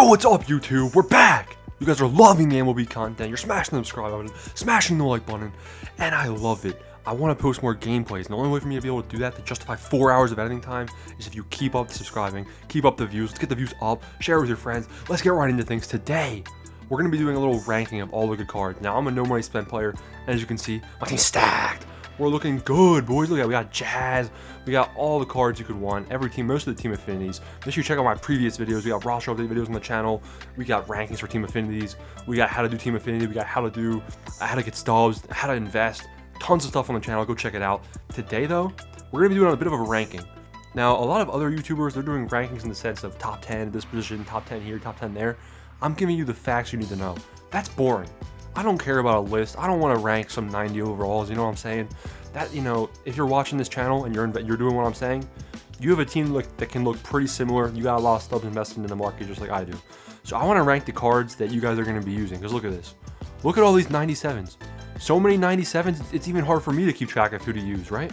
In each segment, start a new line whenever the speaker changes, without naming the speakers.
Yo, what's up, YouTube? We're back! You guys are loving the MLB content. You're smashing the subscribe button, smashing the like button, and I love it. I want to post more gameplays, and the only way for me to be able to do that, to justify 4 hours of editing time, is if you keep up the subscribing, keep up the views. Let's get the views up, share it with your friends. Let's get right into things. Today, we're going to be doing a little ranking of all the good cards. Now, I'm a no money spent player, and as you can see, my team's stacked. We're looking good, boys. Look at it. We got Jazz. We got all the cards you could want. Every team, most of the team affinities. Make sure you check out my previous videos. We got roster update videos on the channel. We got rankings for team affinities. We got how to do team affinity. We got how to get stubs, how to invest. Tons of stuff on the channel. Go check it out. Today, though, we're going to be doing a bit of a ranking. Now, a lot of other YouTubers, they're doing rankings in the sense of top 10 at this position, top 10 here, top 10 there. I'm giving you the facts you need to know. That's boring. I don't care about a list. I don't want to rank some 90 overalls, you know what I'm saying? That, you know, if you're watching this channel and you're doing what I'm saying, you have a team that can look pretty similar. You got a lot of stubs invested in the market just like I do. So I want to rank the cards that you guys are going to be using, because look at this. Look at all these 97s. So many 97s, it's even hard for me to keep track of who to use, right?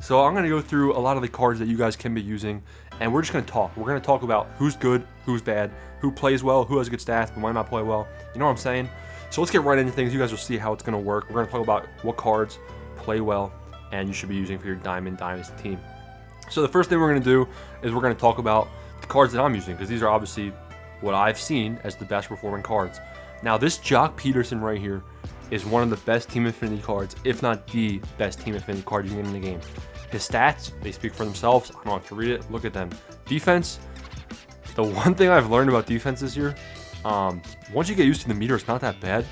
So I'm going to go through a lot of the cards that you guys can be using, and we're just going to talk. We're going to talk about who's good, who's bad, who plays well, who has good stats, but might not play well. You know what I'm saying? So let's get right into things. You guys will see how it's going to work. We're going to talk about what cards play well and you should be using for your Diamond Dynasty team. So the first thing we're going to do is we're going to talk about the cards that I'm using, because these are obviously what I've seen as the best performing cards. Now, this Jock Peterson right here is one of the best team affinity cards, if not the best team affinity card you can get in the game. His stats, they speak for themselves. I don't have to read it. Look at them. Defense, the one thing I've learned about defense this year, once you get used to the meter, it's not that bad.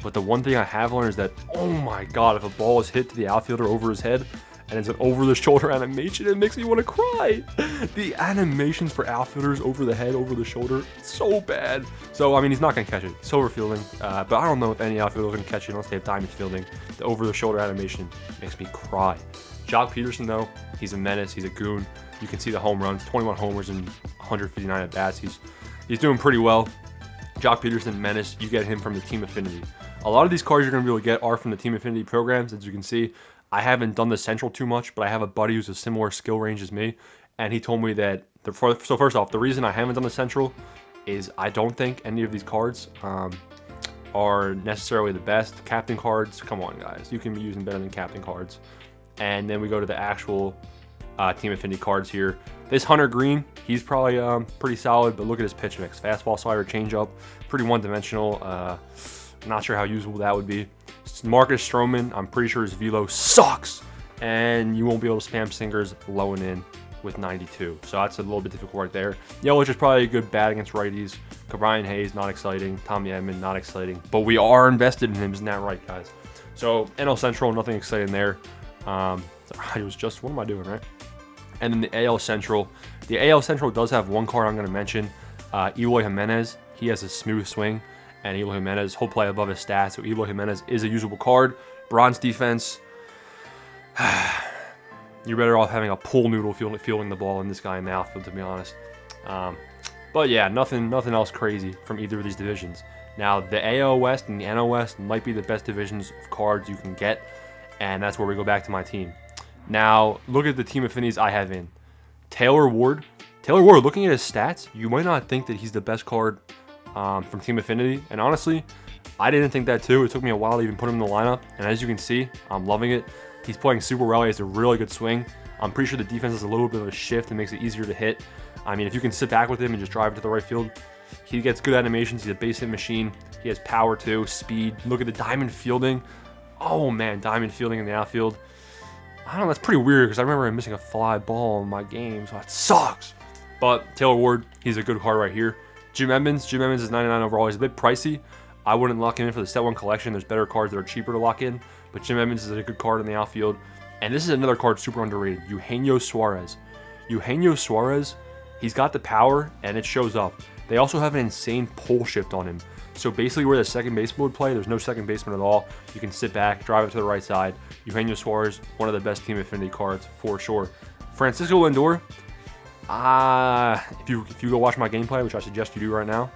But the one thing I have learned is that, oh my god, if a ball is hit to the outfielder over his head and it's an over-the-shoulder animation, it makes me want to cry. The animations for outfielders over the head, over the shoulder, it's so bad. So, I mean, he's not going to catch it. Silver fielding, but I don't know if any outfielder can catch it unless they have diamond fielding. The over-the-shoulder animation makes me cry. Jock Peterson, though, he's a menace. He's a goon. You can see the home runs, 21 homers and 159 at-bats. He's doing pretty well. Jock Peterson, menace. You get him from the team affinity. A lot of these cards you're going to be able to get are from the team affinity programs. As you can see, I haven't done the central too much, but I have a buddy who's a similar skill range as me, and he told me that, so first off, the reason I haven't done the central is I don't think any of these cards are necessarily the best. Captain cards, come on guys, you can be using better than captain cards. And then we go to the actual team affinity cards here. This Hunter Green, he's probably pretty solid, but look at his pitch mix. Fastball, slider, changeup, pretty one-dimensional. Not sure how usable that would be. Marcus Stroman, I'm pretty sure his velo sucks, and you won't be able to spam singers low and in with 92. So that's a little bit difficult right there. Yelich is probably a good bat against righties. Brian Hayes, not exciting. Tommy Edman, not exciting. But we are invested in him, isn't that right, guys? So NL Central, nothing exciting there. It was just, what am I doing, right? And then the AL Central. The AL Central does have one card I'm going to mention. Eloy Jimenez. He has a smooth swing. And Eloy Jimenez, he'll play above his stats. So Eloy Jimenez is a usable card. Bronze defense. You're better off having a pool noodle fielding the ball than this guy in the outfield, to be honest. But yeah, nothing else crazy from either of these divisions. Now, the AL West and the NL West might be the best divisions of cards you can get. And that's where we go back to my team. Now, look at the team affinities I have in. Taylor Ward. Taylor Ward, looking at his stats, you might not think that he's the best card from Team Affinity, and honestly, I didn't think that too. It took me a while to even put him in the lineup, and as you can see, I'm loving it. He's playing super well. He has a really good swing. I'm pretty sure the defense has a little bit of a shift and makes it easier to hit. I mean, if you can sit back with him and just drive it to the right field, he gets good animations. He's a base hit machine. He has power too, speed. Look at the diamond fielding. Oh man, diamond fielding in the outfield. I don't know, that's pretty weird because I remember him missing a fly ball in my game, so that sucks. But Taylor Ward, he's a good card right here. Jim Edmonds is 99 overall. He's a bit pricey. I wouldn't lock him in for the set one collection. There's better cards that are cheaper to lock in. But Jim Edmonds is a good card in the outfield. And this is another card super underrated. Eugenio Suarez. Eugenio Suarez, he's got the power and it shows up. They also have an insane pull shift on him. So basically where the second baseman would play, there's no second baseman at all. You can sit back, drive it to the right side. Eugenio Suarez, one of the best team affinity cards for sure. Francisco Lindor. If you go watch my gameplay, which I suggest you do right now,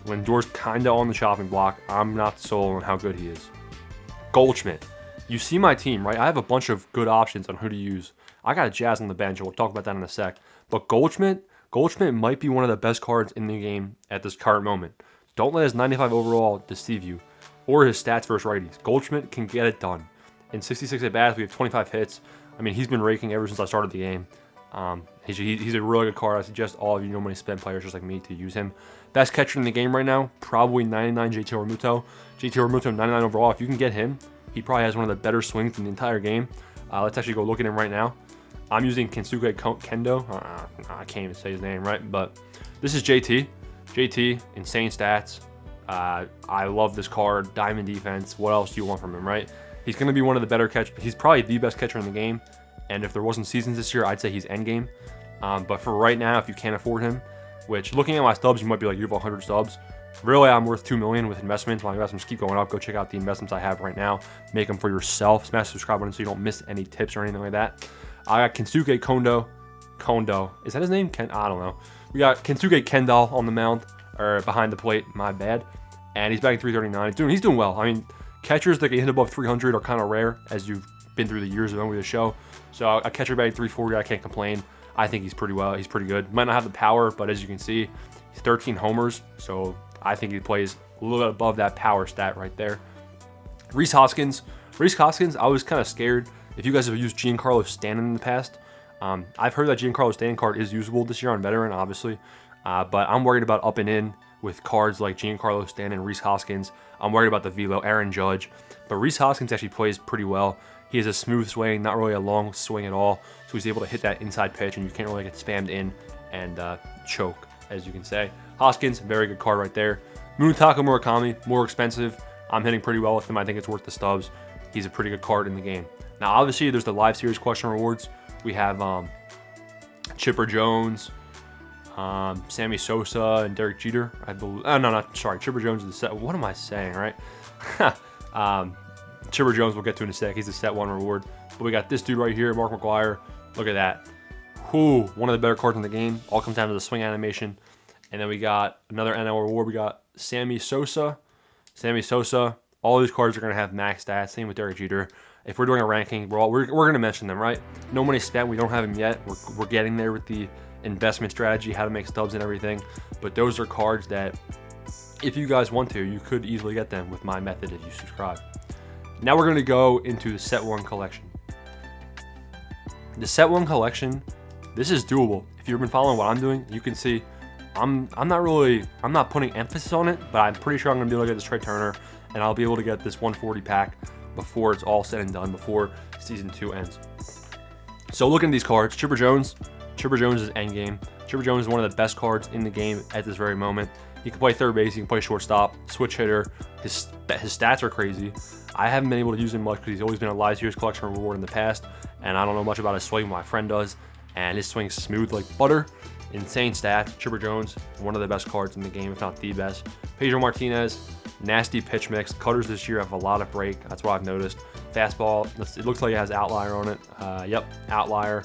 Lindor's kind of on the chopping block. I'm not sold on how good he is. Goldschmidt. You see my team, right? I have a bunch of good options on who to use. I got a Jazz on the bench, and we'll talk about that in a sec. But Goldschmidt Goldschmidt might be one of the best cards in the game at this current moment. Don't let his 95 overall deceive you, or his stats versus righties. Goldschmidt can get it done. In 66 at-bats, we have 25 hits. I mean, he's been raking ever since I started the game. He's a really good card. I suggest all of you normally spend players just like me to use him. Best catcher in the game right now, probably 99 JT Realmuto. JT Realmuto, 99 overall. If you can get him, he probably has one of the better swings in the entire game. Let's actually go look at him right now. I'm using Kensuke Kendo. I can't even say his name right, but this is JT. JT, insane stats. I love this card. Diamond defense. What else do you want from him, right? He's going to be one of the better catchers. He's probably the best catcher in the game. And if there wasn't seasons this year, I'd say he's endgame. But for right now, if you can't afford him, which looking at my stubs, you might be like, you have 100 stubs. Really, I'm worth $2 million with investments. My investments keep going up. Go check out the investments I have right now. Make them for yourself. Smash the subscribe button so you don't miss any tips or anything like that. I got Kensuke Kondo. Is that his name? I don't know. We got Kensuke Kendall on the mound, or behind the plate. My bad. And he's batting 339. He's doing well. I mean, catchers that can hit above 300 are kind of rare, as you've been through the years of MLB The Show. So a catcher batting 340, I can't complain. I think he's pretty well. He's pretty good. Might not have the power, but as you can see, he's 13 homers. So I think he plays a little bit above that power stat right there. Rhys Hoskins, I was kind of scared. If you guys have used Giancarlo Stanton in the past, I've heard that Giancarlo Stanton card is usable this year on veteran, obviously. But I'm worried about up and in with cards like Giancarlo Stanton, Rhys Hoskins. I'm worried about the velo, Aaron Judge. But Rhys Hoskins actually plays pretty well. He has a smooth swing, not really a long swing at all. So he's able to hit that inside pitch, and you can't really get spammed in and choke, as you can say. Hoskins, very good card right there. Munetaka Murakami, more expensive. I'm hitting pretty well with him. I think it's worth the stubs. He's a pretty good card in the game. Now, obviously, there's the live series question rewards. We have Chipper Jones, Sammy Sosa, and Derek Jeter. I believe. Oh, no, sorry. Chipper Jones is the set. What am I saying, right? Chipper Jones we'll get to in a sec. He's a set one reward. But we got this dude right here, Mark McGwire. Look at that. Whew, one of the better cards in the game. All comes down to the swing animation. And then we got another NL reward. We got Sammy Sosa. All these cards are going to have max stats. Same with Derek Jeter. If we're doing a ranking, we're going to mention them, right? No money spent. We don't have them yet. We're getting there with the investment strategy, how to make stubs and everything. But those are cards that, if you guys want to, you could easily get them with my method if you subscribe. Now we're going to go into the Set 1 collection. The Set 1 collection, this is doable. If you've been following what I'm doing, you can see I'm not putting emphasis on it, but I'm pretty sure I'm going to be able to get this Trey Turner, and I'll be able to get this 140 pack before it's all said and done, before Season 2 ends. So looking at these cards, Chipper Jones is endgame. Chipper Jones is one of the best cards in the game at this very moment. He can play third base, he can play shortstop, switch hitter. His stats are crazy. I haven't been able to use him much because he's always been a live series collection reward in the past, and I don't know much about his swing. My friend does, and his swing's smooth like butter. Insane stats. Chipper Jones, one of the best cards in the game, if not the best. Pedro Martinez, nasty pitch mix. Cutters this year have a lot of break. That's what I've noticed. Fastball, it looks like it has outlier on it. Yep, outlier.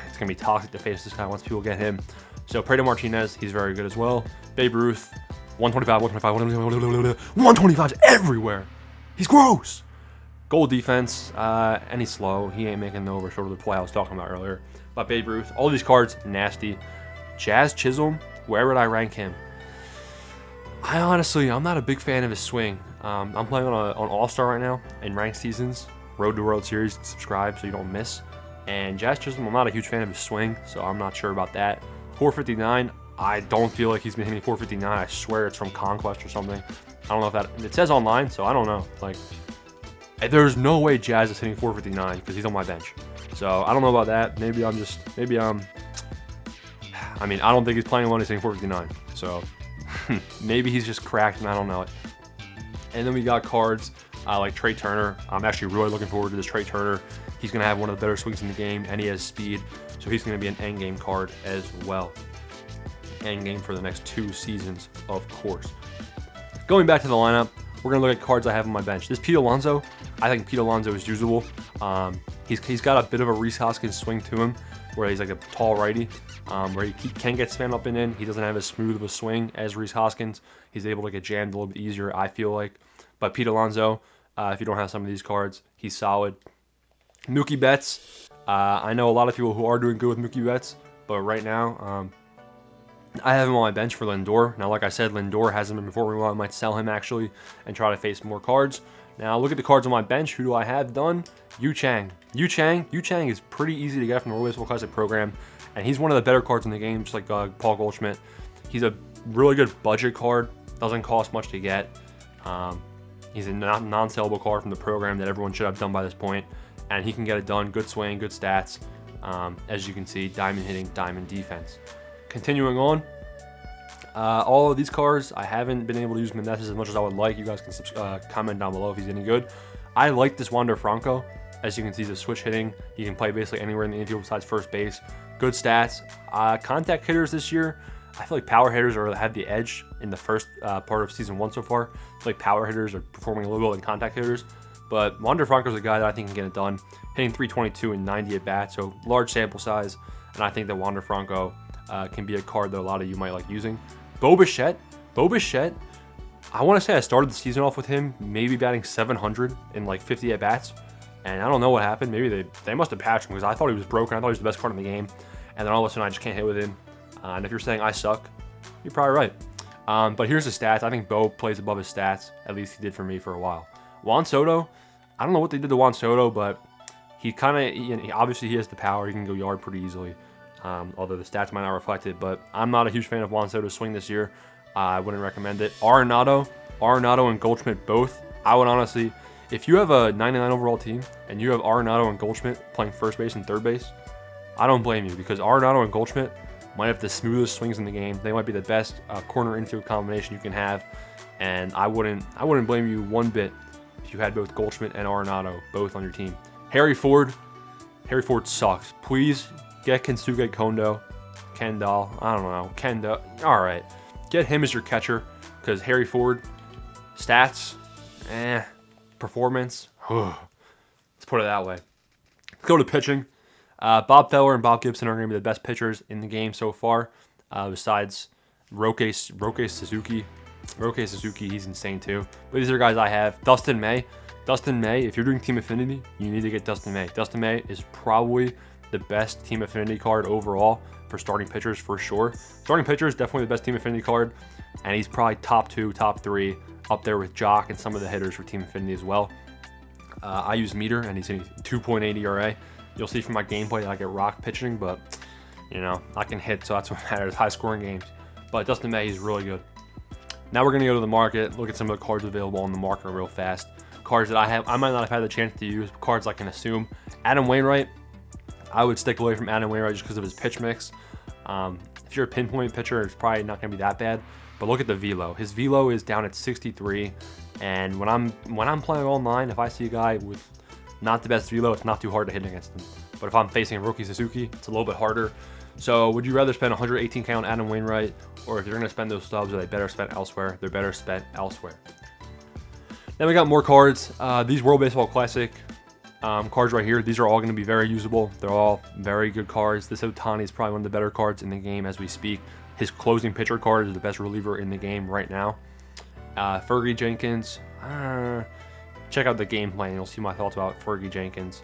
It's going to be toxic to face this guy once people get him. So Pedro Martinez, he's very good as well. Babe Ruth, 125's everywhere. He's gross. Goal defense, and he's slow. He ain't making the overshort of the play I was talking about earlier. But Babe Ruth, all these cards, nasty. Jazz Chisholm, where would I rank him? I'm not a big fan of his swing. I'm playing on All-Star right now in ranked seasons. Road to World Series, subscribe so you don't miss. And Jazz Chisholm, I'm not a huge fan of his swing, so I'm not sure about that. 459, I don't feel like he's been hitting 459. I swear it's from Conquest or something. I don't know if it says online, so I don't know. Like, there's no way Jazz is hitting 459 because he's on my bench. So I don't know about that. I don't think he's playing when he's hitting 459. So maybe he's just cracked and I don't know it. And then we got cards like Trey Turner. I'm actually really looking forward to this Trey Turner. He's going to have one of the better swings in the game, and he has speed. So he's going to be an endgame card as well. Endgame for the next 2 seasons, of course. Going back to the lineup, we're going to look at cards I have on my bench. This Pete Alonso, I think Pete Alonso is usable. He's got a bit of a Rhys Hoskins swing to him, where he's like a tall righty, where he can get spammed up and in. He doesn't have as smooth of a swing as Rhys Hoskins. He's able to get jammed a little bit easier, I feel like. But Pete Alonso, if you don't have some of these cards, he's solid. Mookie Betts, I know a lot of people who are doing good with Mookie Betts, but right now, I have him on my bench for Lindor. Now, like I said, Lindor hasn't been performing well. I might sell him, actually, and try to face more cards. Now, look at the cards on my bench. Who do I have done? Yu Chang. Yu Chang is pretty easy to get from the World Baseball Classic program, and he's one of the better cards in the game, just like Paul Goldschmidt. He's a really good budget card. Doesn't cost much to get. He's a non-sellable card from the program that everyone should have done by this point, and he can get it done. Good swing, good stats. As you can see, diamond hitting, diamond defense. Continuing on, all of these cards, I haven't been able to use Meneses as much as I would like. You guys can comment down below if he's any good. I like this Wander Franco. As you can see, he's a switch hitting. He can play basically anywhere in the infield besides first base. Good stats. Contact hitters this year, I feel like power hitters have the edge in the first part of season 1 so far. I feel like power hitters are performing a little bit like contact hitters. But Wander Franco's a guy that I think can get it done. Hitting 322 and 90 at bat, so large sample size. And I think that Wander Franco can be a card that a lot of you might like using. Bo Bichette, I want to say I started the season off with him, maybe batting 700 in like 50 at bats, and I don't know what happened. Maybe they must have patched him because I thought he was broken. I thought he was the best card in the game, and then all of a sudden I just can't hit with him. And if you're saying I suck, you're probably right. But here's the stats. I think Bo plays above his stats. At least he did for me for a while. Juan Soto, I don't know what they did to Juan Soto, but he obviously he has the power. He can go yard pretty easily. Although the stats might not reflect it, but I'm not a huge fan of Juan Soto's swing this year. I wouldn't recommend it. Arenado and Goldschmidt both. I would honestly, if you have a 99 overall team and you have Arenado and Goldschmidt playing first base and third base, I don't blame you because Arenado and Goldschmidt might have the smoothest swings in the game. They might be the best corner infield combination you can have, and I wouldn't blame you one bit if you had both Goldschmidt and Arenado both on your team. Harry Ford sucks. Please. Get Kensuke Kondo, Kendall, I don't know, Kendo. All right, get him as your catcher because Harry Ford, stats, performance. Let's put it that way. Let's go to pitching. Bob Feller and Bob Gibson are going to be the best pitchers in the game so far, besides Roque Suzuki. Roque Suzuki, he's insane too. But these are guys I have. Dustin May, if you're doing Team Affinity, you need to get Dustin May. Dustin May is probably the best Team Affinity card overall for starting pitchers for sure. Starting pitcher is definitely the best Team Affinity card, and he's probably top 2, top 3, up there with Jock and some of the hitters for Team Affinity as well. I use Meter, and he's hitting 2.8 ERA. You'll see from my gameplay that I get rock pitching, but you know I can hit, so that's what matters. High scoring games. But Dustin May, he's really good. Now we're gonna go to the market, look at some of the cards available on the market real fast. Cards that I might not have had the chance to use. Cards I can assume. Adam Wainwright. I would stick away from Adam Wainwright just because of his pitch mix. If you're a pinpoint pitcher, it's probably not going to be that bad. But look at the velo. His velo is down at 63, and when I'm playing online, if I see a guy with not the best velo, it's not too hard to hit against him. But if I'm facing Roque Suzuki, it's a little bit harder. So would you rather spend 118K on Adam Wainwright, or if you're going to spend those stubs, are they better spent elsewhere? They're better spent elsewhere. Then we got more cards. These World Baseball Classic cards right here, these are all going to be very usable. They're all very good cards. This Ohtani is probably one of the better cards in the game as we speak. His closing pitcher card is the best reliever in the game right now. Fergie Jenkins, check out the gameplay and you'll see my thoughts about Fergie Jenkins.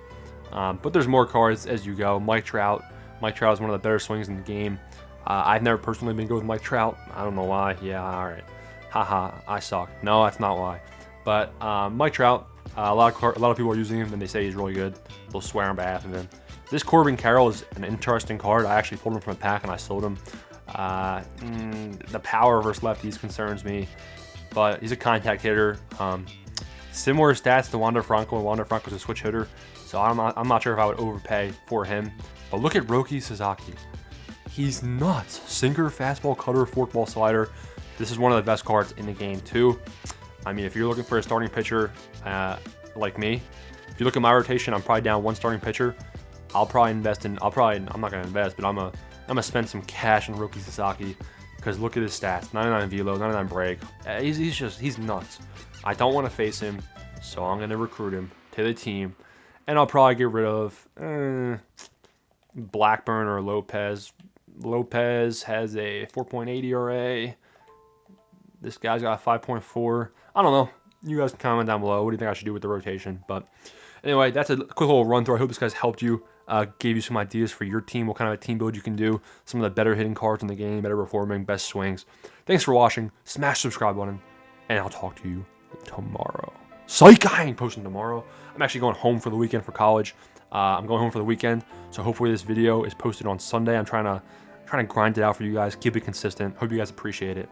But there's more cards as you go. Mike Trout is one of the better swings in the game. I've never personally been good with Mike Trout. I don't know why. Yeah, all right. Haha, I suck. No, that's not why. But Mike Trout, a lot of people are using him and they say he's really good. They'll swear on behalf of him. This Corbin Carroll is an interesting card. I actually pulled him from a pack and I sold him. The power versus lefties concerns me, but he's a contact hitter. Similar stats to Wander Franco, and Wander Franco's a switch hitter, so I'm not sure if I would overpay for him. But look at Roque Sasaki. He's nuts. Sinker, fastball, cutter, forkball, slider. This is one of the best cards in the game too. I mean, if you're looking for a starting pitcher like me, if you look at my rotation, I'm probably down one starting pitcher. I'm not going to invest, but I'm gonna spend some cash on Roque Sasaki because look at his stats: 99 velo, 99 break. He's nuts. I don't want to face him, so I'm gonna recruit him to the team, and I'll probably get rid of Blackburn or Lopez. Lopez has a 4.8 ERA. This guy's got a 5.4. I don't know. You guys can comment down below. What do you think I should do with the rotation? But anyway, that's a quick little run through. I hope this guys helped you. Gave you some ideas for your team, what kind of a team build you can do, some of the better hitting cards in the game, better performing, best swings. Thanks for watching. Smash the subscribe button, and I'll talk to you tomorrow. Psych, I ain't posting tomorrow. I'm actually going home for the weekend for college. I'm going home for the weekend, so hopefully this video is posted on Sunday. I'm trying to grind it out for you guys, keep it consistent. Hope you guys appreciate it.